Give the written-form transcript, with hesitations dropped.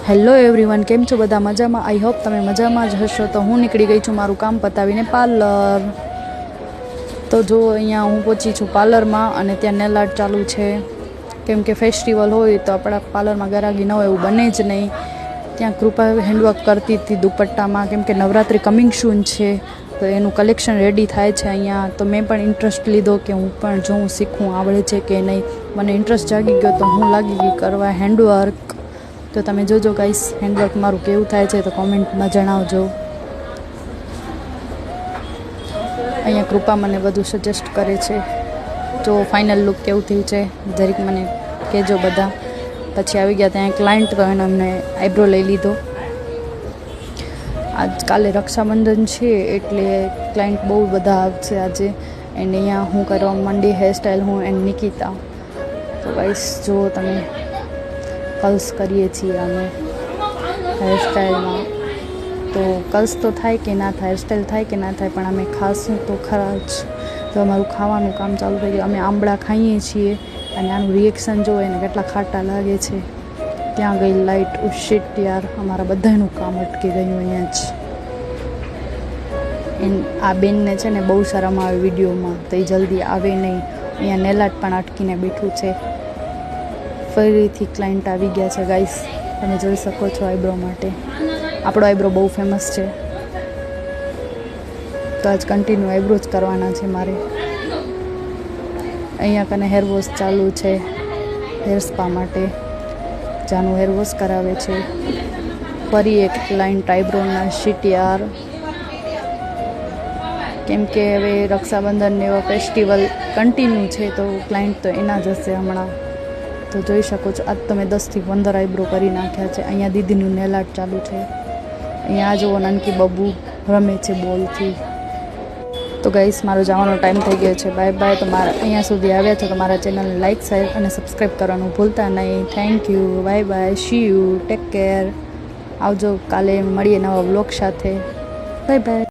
Hello everyone, કેમ છો બધા? મજામાં? આઈ હોપ તમે મજામાં જ હશો. તો હું નીકળી ગઈ છું મારું કામ પતાવીને પાર્લર. તો જો અહીંયા હું પહોંચી છું પાર્લરમાં અને ત્યાં નેલ આર્ટ ચાલુ છે. કેમ કે ફેસ્ટિવલ હોય તો આપણા પાર્લરમાં ગરાગી ન હોય એવું બને જ નહીં. ત્યાં કૃપા હેન્ડવર્ક કરતી હતી દુપટ્ટામાં, કેમ કે નવરાત્રિ કમિંગ સૂન છે તો એનું કલેક્શન રેડી થાય છે અહીંયા. તો મેં પણ ઇન્ટરેસ્ટ લીધો કે હું પણ જોઉં, શીખવું આવડે છે કે નહીં. મને ઇન્ટરેસ્ટ જાગી ગયો તો હું લાગી ગઈ કરવા હેન્ડવર્ક. તો તમે જોજો ગાઈસ હેન્ડવર્ક મારું કેવું થાય છે તો કોમેન્ટમાં જણાવજો. અહીંયા કૃપા મને બધું સજેસ્ટ કરે છે. જો ફાઇનલ લુક કેવું થયું છે જરીક મને કહેજો બધા. પછી આવી ગયા ત્યાં ક્લાયન્ટ, તો એને અમને આઈબ્રો લઈ લીધો. કાલે રક્ષાબંધન છે એટલે ક્લાયન્ટ બહુ બધા આવશે આજે. એન્ડ અહીંયા હું કરવા માંડી હેરસ્ટાઈલ, હું એન્ડ નિકિતા. તો ગાઈસ જો તમે કર્લ્સ કરીએ છીએ અમે હેરસ્ટાઈલમાં. તો કર્લ્સ તો થાય કે ના થાય, હેરસ્ટાઈલ થાય કે ના થાય, પણ અમે ખાશું તો ખરા જ. તો અમારું ખાવાનું કામ ચાલુ થઈ ગયું. અમે આંબળા ખાઈએ છીએ અને આનું રિએક્શન જો એને કેટલા ખાટા લાગે છે. ત્યાં ગઈ લાઇટ. શિટ યાર, અમારા બધાનું કામ અટકી ગયું અહીંયા જ. આ બેનને છે ને બહુ શરમ આવે વિડીયોમાં, તો એ જલ્દી આવે નહીં. અહીંયા નેલાટ પણ અટકીને બેઠું છે. ફરીથી ક્લાયન્ટ આવી ગયા છે ગાઈસ, તમે જોઈ શકો છો આઈબ્રો માટે. આપણો આઈબ્રો બહુ ફેમસ છે તો આજ કન્ટિન્યુ આઈબ્રો જ કરવાના છે મારે. અહીંયા કને હેર વોશ ચાલુ છે, હેર સ્પા માટે. જાનું હેર વોશ કરાવે છે. ફરી એક ક્લાયન્ટ આઈબ્રોના. શીટ યાર, કેમ કે હવે રક્ષાબંધન ને એવા ફેસ્ટિવલ કન્ટિન્યુ છે તો ક્લાયન્ટ તો એના જ હશે હમણાં. તો જોઈ શકો છો આજ તો મેં 10થી 15 આઈબ્રો કરી નાખ્યા છે. અહીંયા દીદીનું નેલ આર્ટ ચાલુ છે. અહીંયા જુઓ નાનકી બબુ રમે છે બોલથી. તો ગાઈસ મારો જવાનો ટાઈમ થઈ ગયો છે. Bye bye. તો મારા અહીંયા સુધી આવ્યા છો તો મારા ચેનલને લાઇક, શેર અને સબસ્ક્રાઈબ કરવાનું ભૂલતા નહીં. Thank you. Bye bye. C you. Take care. આવજો. કાલે મળીએ નવા વ્લોગ સાથે. Bye bye.